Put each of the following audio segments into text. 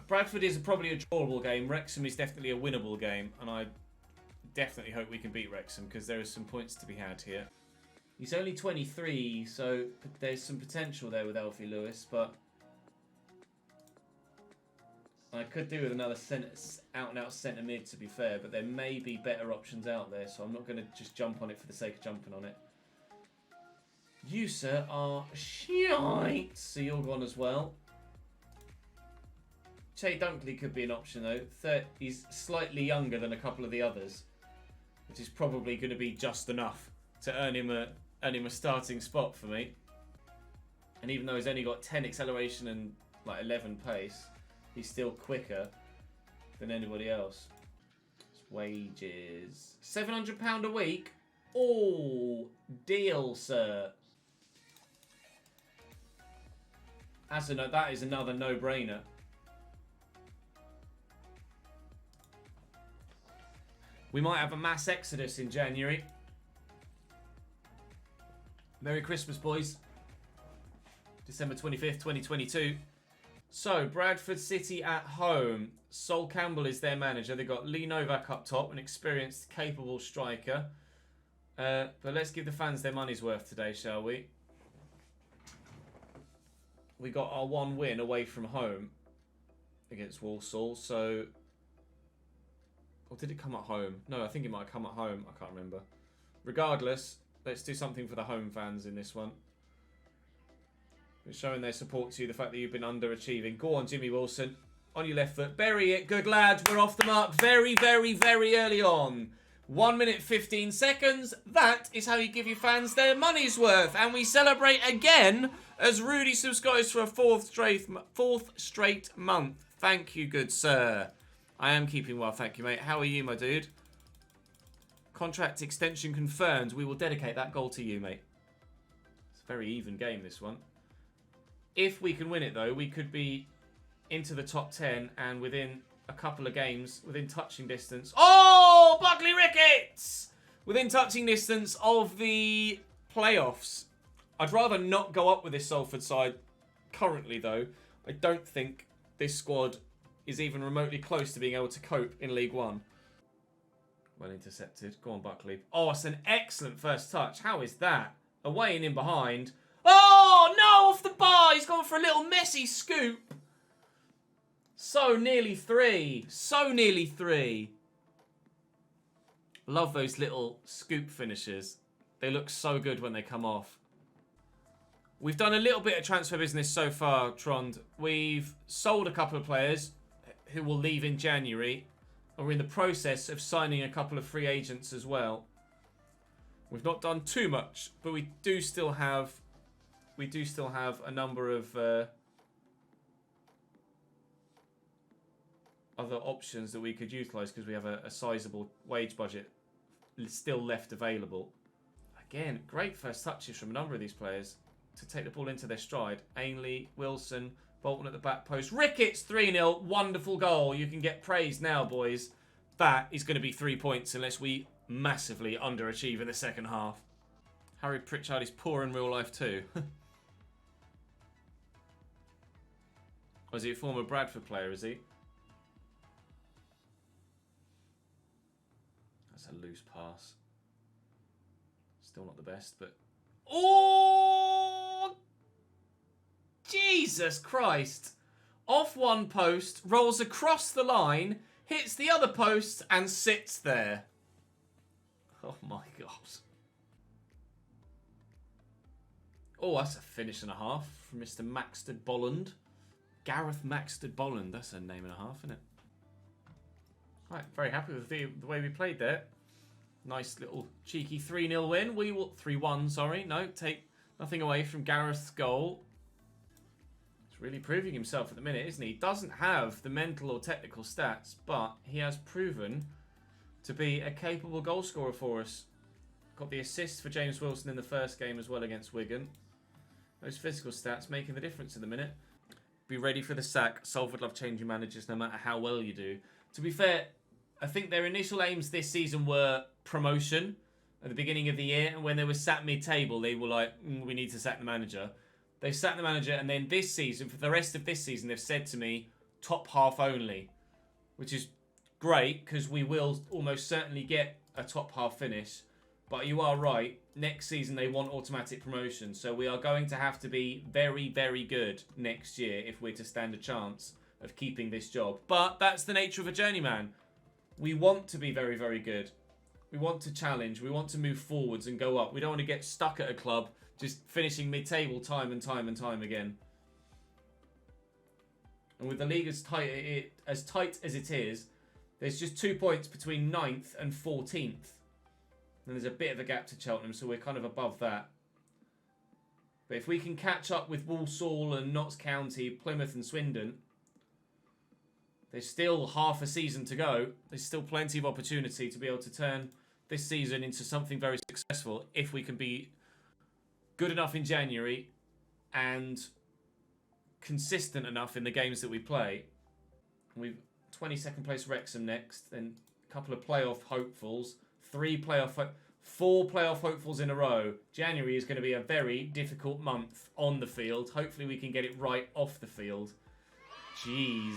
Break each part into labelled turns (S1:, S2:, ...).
S1: Bradford is probably a drawable game. Wrexham is definitely a winnable game. And I definitely hope we can beat Wrexham because there are some points to be had here. He's only 23, so there's some potential there with Alfie Lewis, but I could do with another out-and-out centre mid, to be fair, but there may be better options out there, so I'm not going to just jump on it for the sake of jumping on it. You, sir, are shite, so you're gone as well. Che Dunkley could be an option, though. He's slightly younger than a couple of the others, which is probably going to be just enough to earn him a starting spot for me. And even though he's only got 10 acceleration and like 11 pace, he's still quicker than anybody else. His wages. £700 a week? Oh, deal, sir. That is another no-brainer. We might have a mass exodus in January. Merry Christmas, boys. December 25th, 2022. So, Bradford City at home. Sol Campbell is their manager. They've got Lee Novak up top, an experienced, capable striker. But let's give the fans their money's worth today, shall we? We got our one win away from home against Walsall, so... Or did it come at home? No, I think it might have come at home. I can't remember. Regardless, let's do something for the home fans in this one. We're showing their support to you, the fact that you've been underachieving. Go on, Jimmy Wilson. On your left foot. Bury it. Good lad. We're off the mark very, very, very early on. 1 minute 15 seconds. That is how you give your fans their money's worth. And we celebrate again as Rudy subscribes for a fourth straight month. Thank you, good sir. I am keeping well, thank you, mate. How are you, my dude? Contract extension confirmed. We will dedicate that goal to you, mate. It's a very even game, this one. If we can win it, though, we could be into the top 10 and within a couple of games, within touching distance. Oh, Buckley Ricketts! Within touching distance of the playoffs. I'd rather not go up with this Salford side currently, though. I don't think this squad is even remotely close to being able to cope in League One. Well intercepted. Go on, Buckley. Oh, it's an excellent first touch. How is that? Away and in behind. Oh, no, off the bar. He's gone for a little messy scoop. So nearly 3. So nearly 3. Love those little scoop finishes. They look so good when they come off. We've done a little bit of transfer business so far, Trond. We've sold a couple of players who will leave in January. And we're in the process of signing a couple of free agents as well. We've not done too much, but we do still have a number of other options that we could utilise because we have a sizable wage budget still left available. Again, great first touches from a number of these players to take the ball into their stride. Ainley, Wilson, Bolton at the back post. Ricketts 3-0. Wonderful goal. You can get praised now, boys. That is going to be 3 points unless we massively underachieve in the second half. Harry Pritchard is poor in real life too. Was he a former Bradford player, is he? That's a loose pass. Still not the best, but... Oh! Jesus Christ! Off one post, rolls across the line, hits the other post, and sits there. Oh my God. Oh, that's a finish and a half from Mr. Maxted Bolland. Gareth Maxted Bolland. That's a name and a half, isn't it? Right, very happy with the way we played there. Nice little cheeky 3-0 win. We will 3-1, sorry. No, take nothing away from Gareth's goal. He's really proving himself at the minute, isn't he? He doesn't have the mental or technical stats, but he has proven to be a capable goal scorer for us. Got the assist for James Wilson in the first game as well against Wigan. Those physical stats making the difference at the minute. Be ready for the sack. Salford love changing managers no matter how well you do. To be fair, I think their initial aims this season were promotion at the beginning of the year. And when they were sat mid-table, they were like, we need to sack the manager. They've sacked the manager. And then this season, for the rest of this season, they've said to me, top half only, which is great because we will almost certainly get a top half finish. But you are right, next season they want automatic promotion, so we are going to have to be very, very good next year if we're to stand a chance of keeping this job. But that's the nature of a journeyman. We want to be very, very good. We want to challenge. We want to move forwards and go up. We don't want to get stuck at a club just finishing mid-table time and time and time again. And with the league as tight as it is, there's just 2 points between 9th and 14th. And there's a bit of a gap to Cheltenham, so we're kind of above that. But if we can catch up with Walsall and Notts County, Plymouth and Swindon, there's still half a season to go. There's still plenty of opportunity to be able to turn this season into something very successful if we can be good enough in January and consistent enough in the games that we play. We've 22nd place Wrexham next, then a couple of playoff hopefuls, 4 playoff hopefuls in a row. January is going to be a very difficult month on the field. Hopefully we can get it right off the field. Jeez.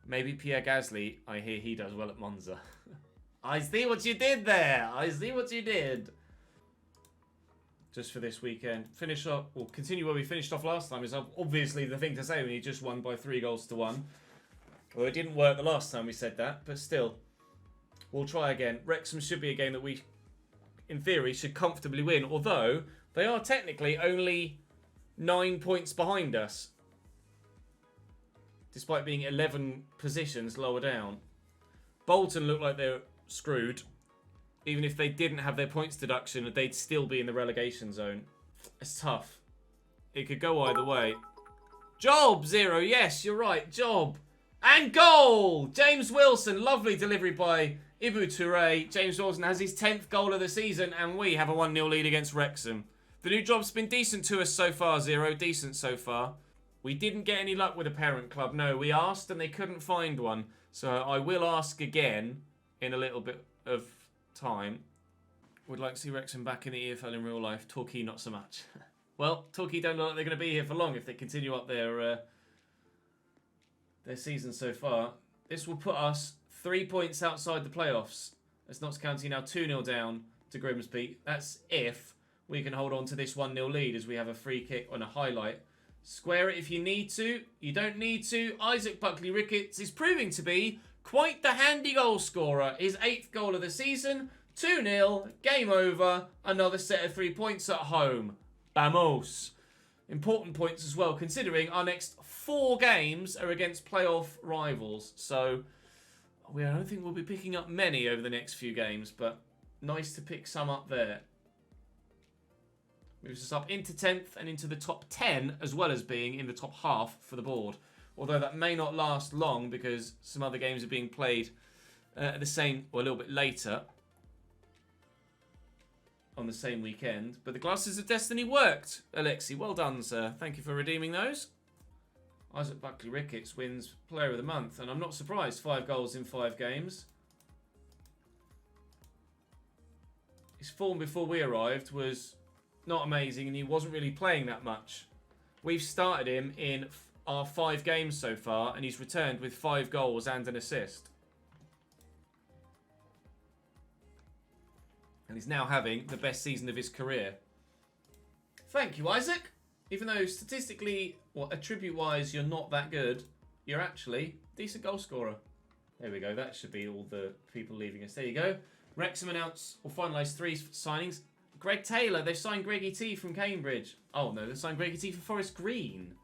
S1: Maybe Pierre Gasly, I hear he does well at Monza. I see what you did there. I see what you did. Just for this weekend. Finish up, or continue where we finished off last time is obviously the thing to say when you just won by 3-1. Well, it didn't work the last time we said that, but still. We'll try again. Wrexham should be a game that we, in theory, should comfortably win. Although, they are technically only 9 points behind us. Despite being 11 positions lower down. Bolton look like they're screwed. Even if they didn't have their points deduction, they'd still be in the relegation zone. It's tough. It could go either way. Job, 0. Yes, you're right. Job. And goal! James Wilson. Lovely delivery by Ibu Toure. James Wilson has his 10th goal of the season, and we have a 1-0 lead against Wrexham. The new job's been decent to us so far, 0. Decent so far. We didn't get any luck with a parent club. No, we asked and they couldn't find one. So I will ask again in a little bit of time. Would like to see Wrexham back in the EFL in real life. Torquay, not so much. Well, Torquay don't look like they're going to be here for long if they continue up their season so far. This will put us 3 points outside the playoffs. As Notts County now 2-0 down to Grimsby. That's if we can hold on to this 1-0 lead as we have a free kick on a highlight. Square it if you need to. You don't need to. Isaac Buckley-Ricketts is proving to be quite the handy goal scorer. His 8th goal of the season. 2-0. Game over. Another set of 3 points at home. Vamos. Important points as well, considering our next 4 games are against playoff rivals. So, I don't think we'll be picking up many over the next few games, but nice to pick some up there. Moves us up into 10th and into the top 10, as well as being in the top half for the board. Although that may not last long because some other games are being played at the same, or a little bit later on the same weekend. But the glasses of destiny worked, Alexi. Well done, sir. Thank you for redeeming those. Isaac Buckley-Ricketts wins Player of the Month, and I'm not surprised. 5 goals in 5 games. His form before we arrived was not amazing, and he wasn't really playing that much. We've started him in our 5 games so far, and he's returned with 5 goals and an assist. And he's now having the best season of his career. Thank you, Isaac. Even though statistically, or attribute-wise, you're not that good, you're actually a decent goal scorer. There we go. That should be all the people leaving us. There you go. Wrexham announced or finalised 3 signings. Greg Taylor, they've signed Greggy T from Cambridge. Oh no, they've signed Greggy T from Forest Green.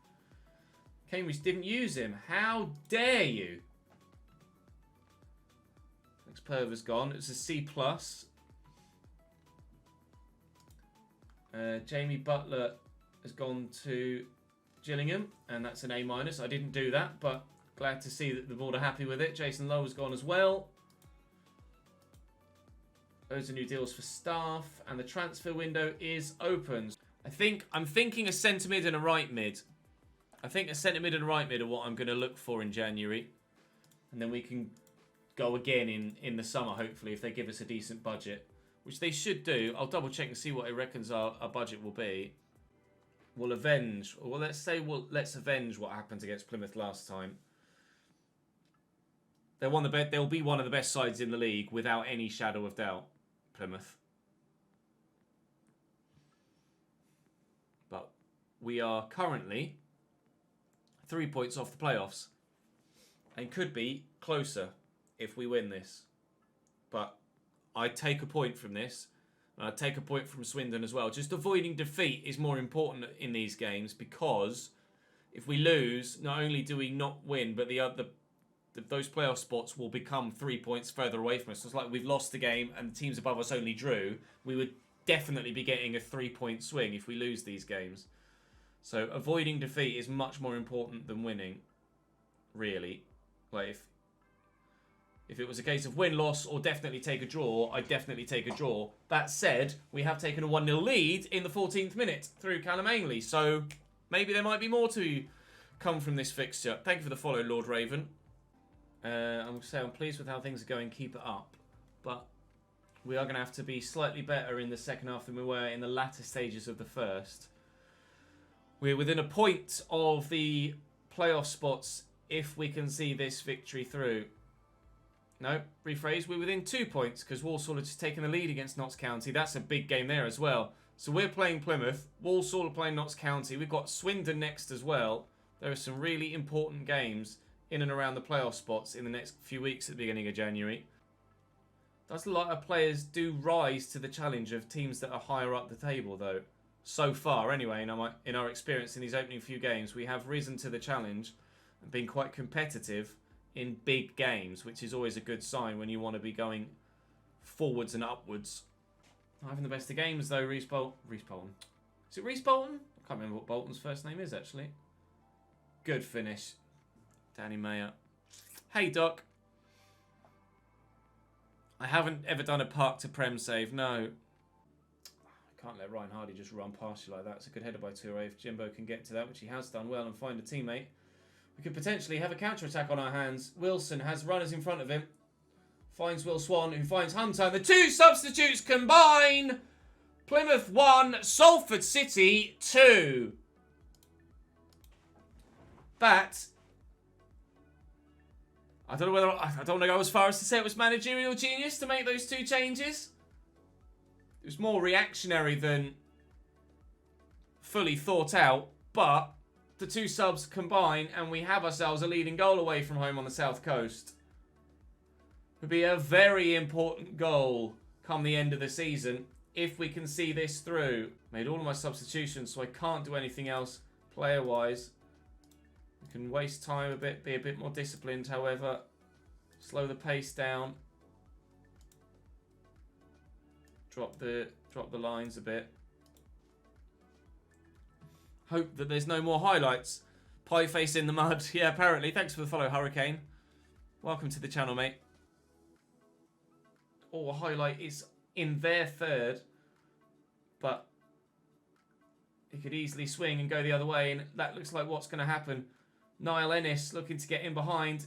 S1: Cambridge didn't use him. How dare you? Next Perver's gone. It's a C+. Jamie Butler has gone to Gillingham, and that's an A-. I didn't do that, but glad to see that the board are happy with it. Jason Lowe has gone as well. Those are new deals for staff, and the transfer window is open. I'm thinking a centre mid and a right mid. I think a centre mid and a right mid are what I'm going to look for in January. And then we can go again in the summer, hopefully, if they give us a decent budget. Which they should do. I'll double check and see what it reckons our budget will be. Let's avenge what happened against Plymouth last time. They'll be one of the best sides in the league without any shadow of doubt, Plymouth. But we are currently 3 points off the playoffs and could be closer if we win this. But I'd take a point from this. And I'd take a point from Swindon as well. Just avoiding defeat is more important in these games because if we lose, not only do we not win, but those playoff spots will become 3 points further away from us. So it's like we've lost the game and the teams above us only drew. We would definitely be getting a 3-point swing if we lose these games. So avoiding defeat is much more important than winning, really. Like if it was a case of win-loss or definitely take a draw, I'd definitely take a draw. That said, we have taken a 1-0 lead in the 14th minute through Callum Ainley. So maybe there might be more to come from this fixture. Thank you for the follow, Lord Raven. I'm pleased with how things are going. Keep it up. But we are going to have to be slightly better in the second half than we were in the latter stages of the first. We're within a point of the playoff spots if we can see this victory through. No, rephrase. We're within 2 points because Walsall have just taken the lead against Notts County. That's a big game there as well. So we're playing Plymouth. Walsall are playing Notts County. We've got Swindon next as well. There are some really important games in and around the playoff spots in the next few weeks at the beginning of January. Does a lot of players do rise to the challenge of teams that are higher up the table, though? So far, anyway, in our experience in these opening few games, we have risen to the challenge and been quite competitive in big games, which is always a good sign when you want to be going forwards and upwards. Not having the best of games, though, Reece Bolton. Is it Reece Bolton? I can't remember what Bolton's first name is, actually. Good finish. Danny Mayer. Hey, Doc. I haven't ever done a park to Prem save, no. I can't let Ryan Hardy just run past you like that. It's a good header by Toure. If Jimbo can get to that, which he has done well, and find a teammate, we could potentially have a counter-attack on our hands. Wilson has runners in front of him. Finds Will Swan, who finds Hunter. The two substitutes combine. Plymouth 1, Salford City 2. That... I don't want to go as far as to say it was managerial genius to make those two changes. It was more reactionary than fully thought out, but the two subs combine and we have ourselves a leading goal away from home on the south coast. It would be a very important goal come the end of the season if we can see this through. Made all of my substitutions, so I can't do anything else player-wise. We can waste time a bit, be a bit more disciplined, however. Slow the pace down. Drop the lines a bit. Hope that there's no more highlights. Pie face in the mud. Yeah, apparently. Thanks for the follow, Hurricane. Welcome to the channel, mate. Oh, a highlight is in their third. But he could easily swing and go the other way. And that looks like what's going to happen. Niall Ennis looking to get in behind.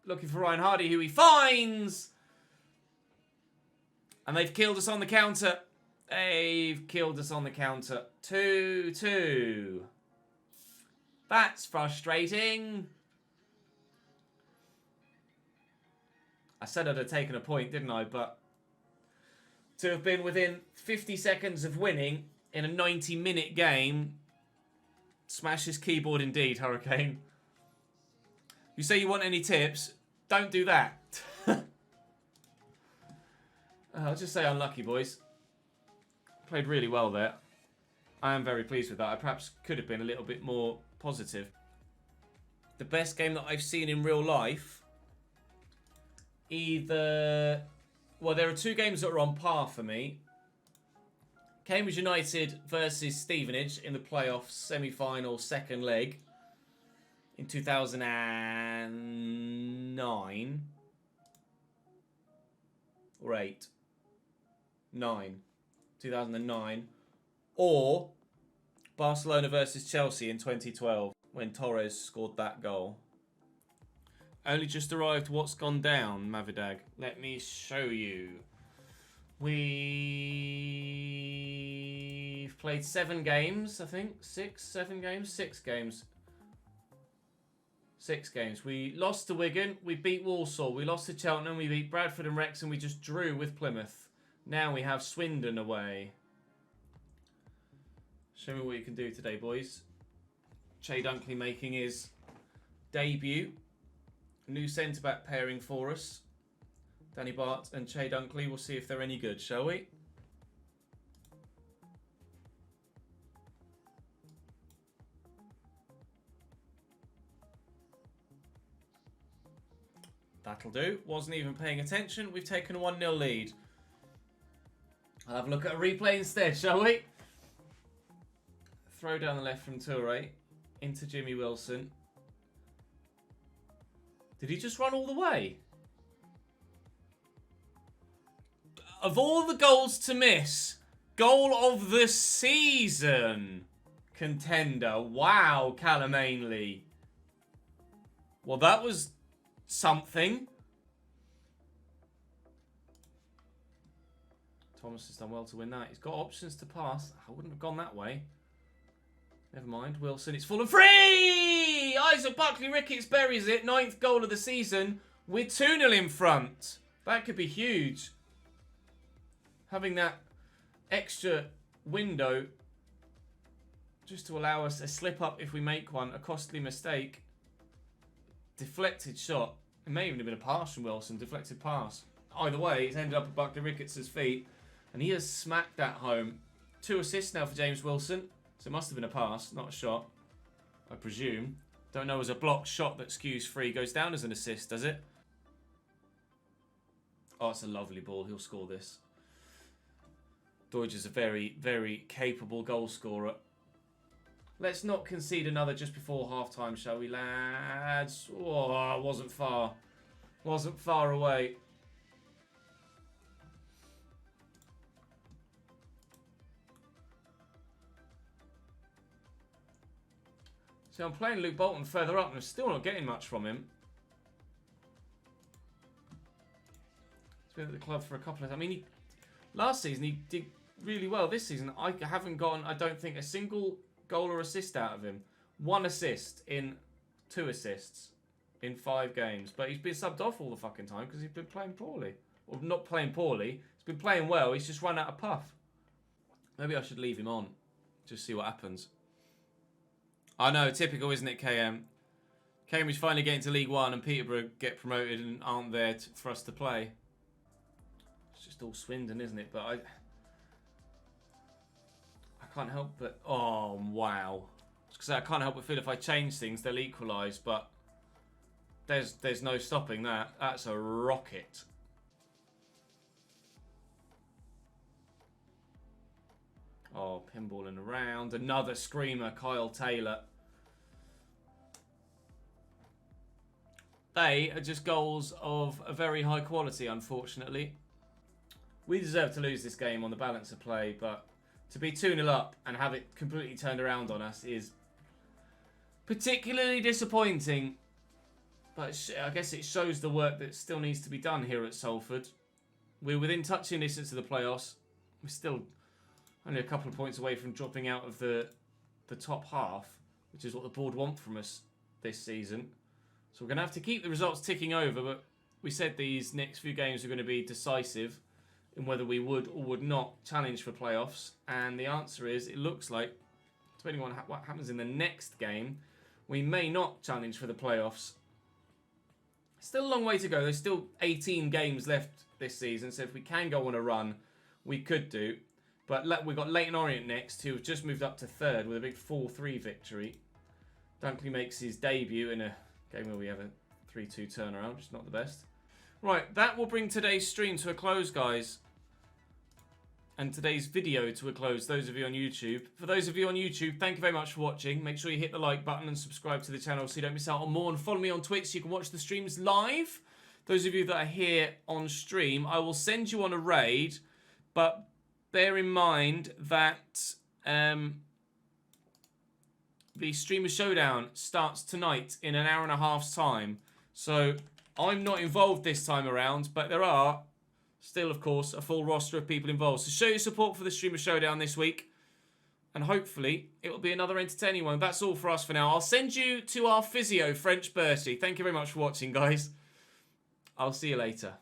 S1: Looking for Ryan Hardy, who he finds. And they've killed us on the counter. They've killed us on the counter. 2-2. That's frustrating. I said I'd have taken a point, didn't I? But to have been within 50 seconds of winning in a 90-minute game. Smash his keyboard indeed, Hurricane. You say you want any tips? Don't do that. I'll just say unlucky, boys. Played really well there. I am very pleased with that. I perhaps could have been a little bit more positive. The best game that I've seen in real life. Either... Well, there are two games that are on par for me. Cambridge United versus Stevenage in the playoffs semi-final second leg. In 2009 or 8? 9. 2009. Or Barcelona versus Chelsea in 2012 when Torres scored that goal. Only just arrived. What's gone down, Mavidag? Let me show you. We've played 7 games, I think. 6 games. 6 games. We lost to Wigan. We beat Walsall. We lost to Cheltenham. We beat Bradford and Wrexham. We just drew with Plymouth. Now we have Swindon away. Show me what you can do today, boys. Che Dunkley making his debut. New centre-back pairing for us. Danny Bart and Che Dunkley. We'll see if they're any good, shall we? That'll do. Wasn't even paying attention. We've taken a 1-0 lead. I'll have a look at a replay instead, shall we? Throw down the left from Toure. Into Jimmy Wilson. Did he just run all the way? Of all the goals to miss, goal of the season contender. Wow, Callum Ainley. Well, that was something. Thomas has done well to win that. He's got options to pass. I wouldn't have gone that way. Never mind. Wilson, it's full and free! Isaac Buckley-Ricketts buries it. 9th goal of the season. We're 2-0 in front. That could be huge. Having that extra window just to allow us a slip up if we make one. A costly mistake. Deflected shot. It may even have been a pass from Wilson. Deflected pass. Either way, it's ended up at Buckley-Ricketts' feet. And he has smacked that home. 2 assists now for James Wilson. So it must have been a pass, not a shot. I presume. Don't know as a blocked shot that skews free goes down as an assist, does it? Oh, it's a lovely ball. He'll score this. Deutsch is a very, very capable goal scorer. Let's not concede another just before half-time, shall we, lads? Oh, wasn't far. Wasn't far away. See, I'm playing Luke Bolton further up and I'm still not getting much from him. He's been at the club for a couple of... I mean, last season he did really well. This season, I haven't gotten, I don't think, a single goal or assist out of him. 1 assist in 2 assists in 5 games. But he's been subbed off all the fucking time because he's been playing poorly. Or not playing poorly. He's been playing well. He's just run out of puff. Maybe I should leave him on. Just see what happens. I know, typical, isn't it, KM? Cambridge finally getting to League One and Peterborough get promoted and aren't there for us to play. It's just all Swindon, isn't it? But I can't help but... Oh, wow. Because I can't help but feel if I change things, they'll equalise. But there's no stopping that. That's a rocket. Oh, pinballing around. Another screamer, Kyle Taylor. They are just goals of a very high quality, unfortunately. We deserve to lose this game on the balance of play, but to be 2-0 up and have it completely turned around on us is particularly disappointing. But I guess it shows the work that still needs to be done here at Salford. We're within touching distance of the playoffs. We're still only a couple of points away from dropping out of the top half, which is what the board want from us this season. So we're going to have to keep the results ticking over, but we said these next few games are going to be decisive in whether we would or would not challenge for playoffs. And the answer is, it looks like, depending on what happens in the next game, we may not challenge for the playoffs. Still a long way to go. There's still 18 games left this season, so if we can go on a run, we could do. But we've got Leyton Orient next, who have just moved up to 3rd with a big 4-3 victory. Dunkley makes his debut in a game where we have a 3-2 turnaround, which is not the best. Right, that will bring today's stream to a close, guys. And today's video to a close, those of you on YouTube. For those of you on YouTube, thank you very much for watching. Make sure you hit the like button and subscribe to the channel so you don't miss out on more. And follow me on Twitch so you can watch the streams live. Those of you that are here on stream, I will send you on a raid, but bear in mind that the Streamer Showdown starts tonight in an hour and a half's time. So I'm not involved this time around, but there are still, of course, a full roster of people involved. So show your support for the Streamer Showdown this week. And hopefully it will be another entertaining one. That's all for us for now. I'll send you to our physio, French Bertie. Thank you very much for watching, guys. I'll see you later.